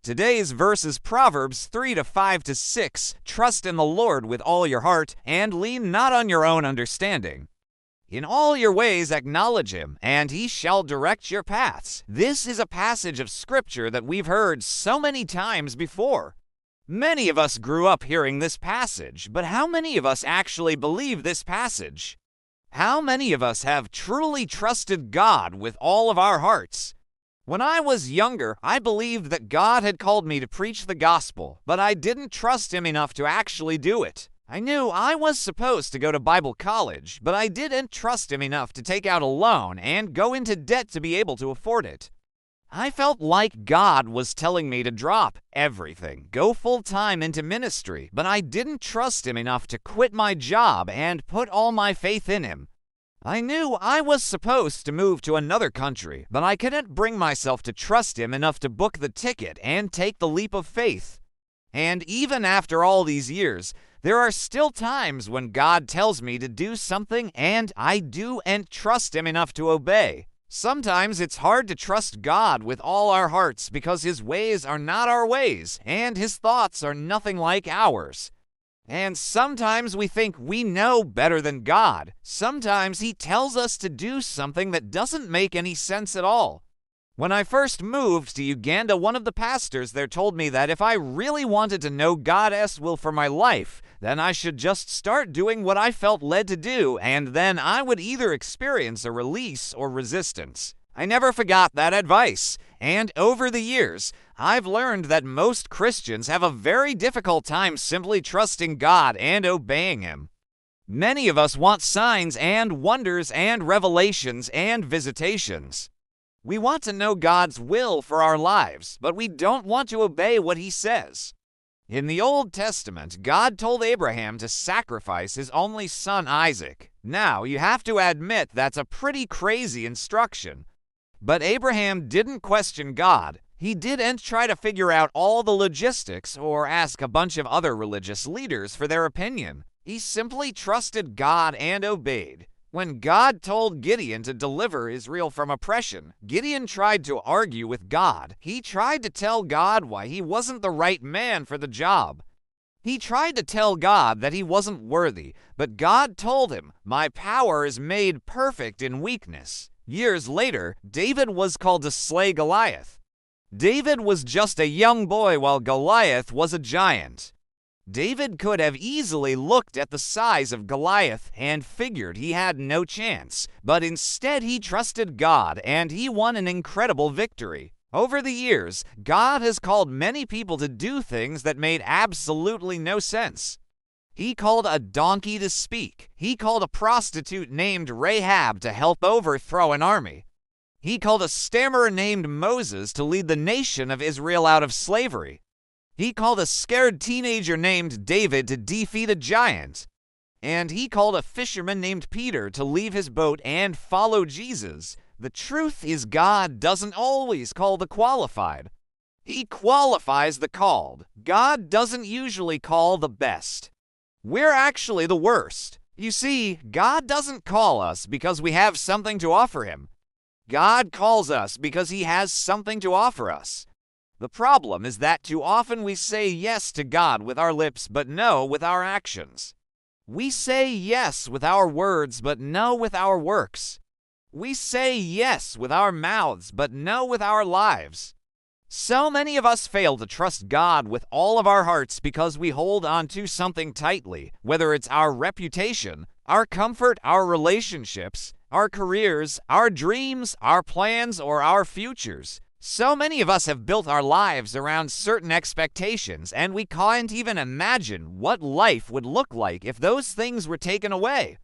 Today's verse is Proverbs 3 to 5 to 6. Trust in the Lord with all your heart and lean not on your own understanding. In all your ways acknowledge him, and he shall direct your paths. This is a passage of scripture that we've heard so many times before. Many of us grew up hearing this passage, but how many of us actually believe this passage? How many of us have truly trusted God with all of our hearts? When I was younger, I believed that God had called me to preach the gospel, but I didn't trust him enough to actually do it. I knew I was supposed to go to Bible college, but I didn't trust him enough to take out a loan and go into debt to be able to afford it. I felt like God was telling me to drop everything, go full-time into ministry, but I didn't trust him enough to quit my job and put all my faith in him. I knew I was supposed to move to another country, but I couldn't bring myself to trust him enough to book the ticket and take the leap of faith. And even after all these years, there are still times when God tells me to do something and I do and trust him enough to obey. Sometimes it's hard to trust God with all our hearts because his ways are not our ways and his thoughts are nothing like ours. And sometimes we think we know better than God. Sometimes he tells us to do something that doesn't make any sense at all. When I first moved to Uganda, one of the pastors there told me that if I really wanted to know God's will for my life, then I should just start doing what I felt led to do, and then I would either experience a release or resistance. I never forgot that advice, and over the years, I've learned that most Christians have a very difficult time simply trusting God and obeying him. Many of us want signs and wonders and revelations and visitations. We want to know God's will for our lives, but we don't want to obey what he says. In the Old Testament, God told Abraham to sacrifice his only son Isaac. Now, you have to admit that's a pretty crazy instruction. But Abraham didn't question God. He didn't try to figure out all the logistics or ask a bunch of other religious leaders for their opinion. He simply trusted God and obeyed. When God told Gideon to deliver Israel from oppression, Gideon tried to argue with God. He tried to tell God why he wasn't the right man for the job. He tried to tell God that he wasn't worthy, but God told him, "My power is made perfect in weakness." Years later, David was called to slay Goliath. David was just a young boy while Goliath was a giant. David could have easily looked at the size of Goliath and figured he had no chance, but instead he trusted God and he won an incredible victory. Over the years, God has called many people to do things that made absolutely no sense. He called a donkey to speak. He called a prostitute named Rahab to help overthrow an army. He called a stammerer named Moses to lead the nation of Israel out of slavery. He called a scared teenager named David to defeat a giant. And he called a fisherman named Peter to leave his boat and follow Jesus. The truth is, God doesn't always call the qualified. He qualifies the called. God doesn't usually call the best. We're actually the worst. You see, God doesn't call us because we have something to offer him. God calls us because he has something to offer us. The problem is that too often we say yes to God with our lips, but no with our actions. We say yes with our words, but no with our works. We say yes with our mouths, but no with our lives. So many of us fail to trust God with all of our hearts because we hold on to something tightly, whether it's our reputation, our comfort, our relationships, our careers, our dreams, our plans, or our futures. So many of us have built our lives around certain expectations, and we can't even imagine what life would look like if those things were taken away.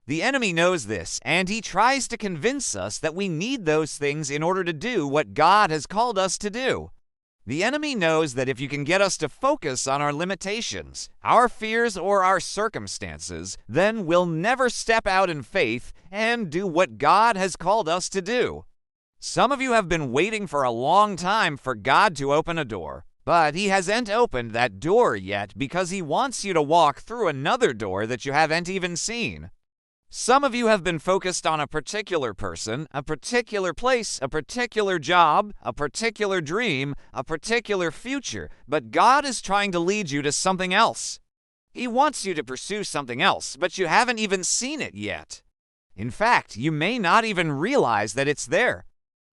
The enemy knows this, and he tries to convince us that we need those things in order to do what God has called us to do. The enemy knows that if you can get us to focus on our limitations, our fears, or our circumstances, then we'll never step out in faith and do what God has called us to do. Some of you have been waiting for a long time for God to open a door, but he hasn't opened that door yet because he wants you to walk through another door that you haven't even seen. Some of you have been focused on a particular person, a particular place, a particular job, a particular dream, a particular future, but God is trying to lead you to something else. He wants you to pursue something else, but you haven't even seen it yet. In fact, you may not even realize that it's there.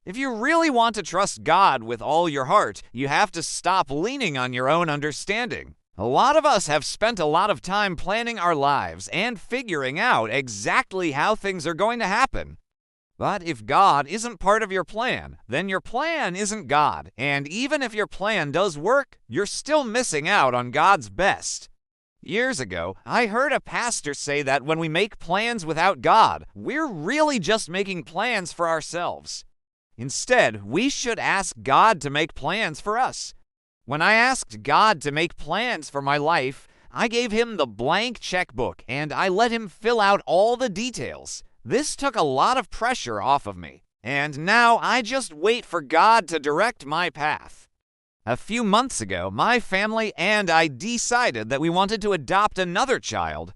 If you really want to trust God with all your heart, you have to stop leaning on your own understanding. A lot of us have spent a lot of time planning our lives and figuring out exactly how things are going to happen. But if God isn't part of your plan, then your plan isn't God. And even if your plan does work, you're still missing out on God's best. Years ago, I heard a pastor say that when we make plans without God, we're really just making plans for ourselves. Instead, we should ask God to make plans for us. When I asked God to make plans for my life, I gave him the blank checkbook and I let him fill out all the details. This took a lot of pressure off of me, and now I just wait for God to direct my path. A few months ago, my family and I decided that we wanted to adopt another child.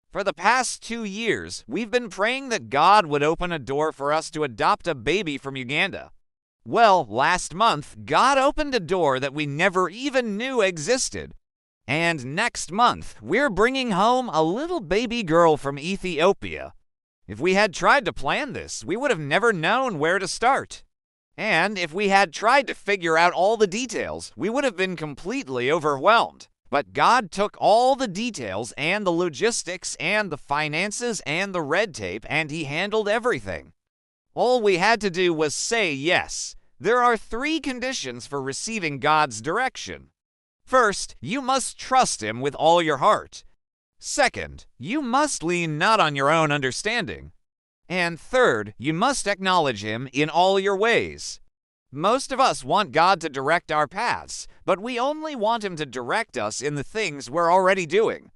For the past 2 years, we've been praying that God would open a door for us to adopt a baby from Uganda. Well, last month, God opened a door that we never even knew existed. And next month, we're bringing home a little baby girl from Ethiopia. If we had tried to plan this, we would have never known where to start. And if we had tried to figure out all the details, we would have been completely overwhelmed. But God took all the details and the logistics and the finances and the red tape, and he handled everything. All we had to do was say yes. There are 3 conditions for receiving God's direction. First, you must trust him with all your heart. Second, you must lean not on your own understanding. And third, you must acknowledge him in all your ways. Most of us want God to direct our paths, but we only want him to direct us in the things we're already doing.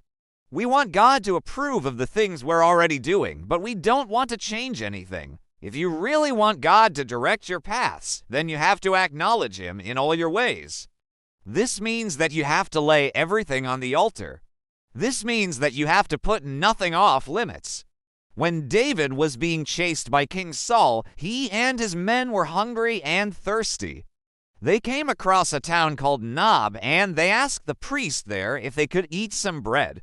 We want God to approve of the things we're already doing, but we don't want to change anything. If you really want God to direct your paths, then you have to acknowledge him in all your ways. This means that you have to lay everything on the altar. This means that you have to put nothing off limits. When David was being chased by King Saul, he and his men were hungry and thirsty. They came across a town called Nob, and they asked the priest there if they could eat some bread.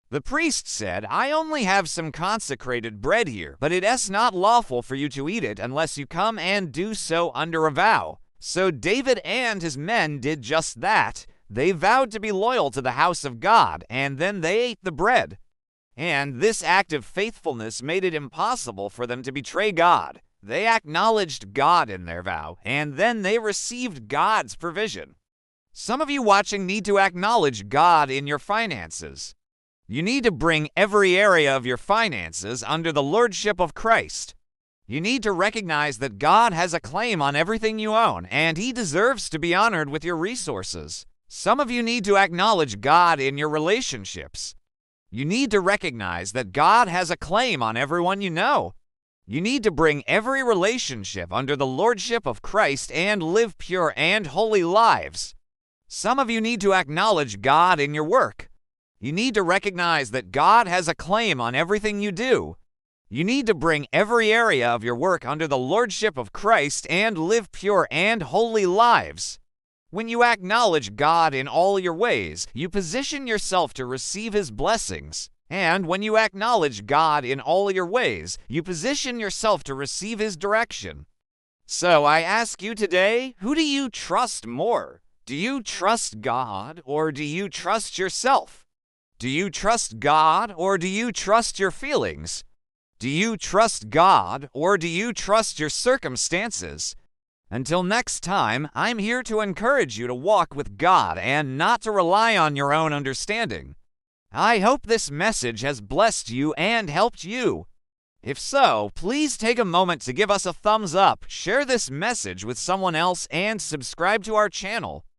The priest said, "I only have some consecrated bread here, but it is not lawful for you to eat it unless you come and do so under a vow." So David and his men did just that. They vowed to be loyal to the house of God, and then they ate the bread. And this act of faithfulness made it impossible for them to betray God. They acknowledged God in their vow, and then they received God's provision. Some of you watching need to acknowledge God in your finances. You need to bring every area of your finances under the lordship of Christ. You need to recognize that God has a claim on everything you own, and he deserves to be honored with your resources. Some of you need to acknowledge God in your relationships. You need to recognize that God has a claim on everyone you know. You need to bring every relationship under the lordship of Christ and live pure and holy lives. Some of you need to acknowledge God in your work. You need to recognize that God has a claim on everything you do. You need to bring every area of your work under the lordship of Christ and live pure and holy lives. When you acknowledge God in all your ways, you position yourself to receive his blessings. And when you acknowledge God in all your ways, you position yourself to receive his direction. So I ask you today, who do you trust more? Do you trust God or do you trust yourself? Do you trust God or do you trust your feelings? Do you trust God or do you trust your circumstances? Until next time, I'm here to encourage you to walk with God and not to rely on your own understanding. I hope this message has blessed you and helped you. If so, please take a moment to give us a thumbs up, share this message with someone else, and subscribe to our channel.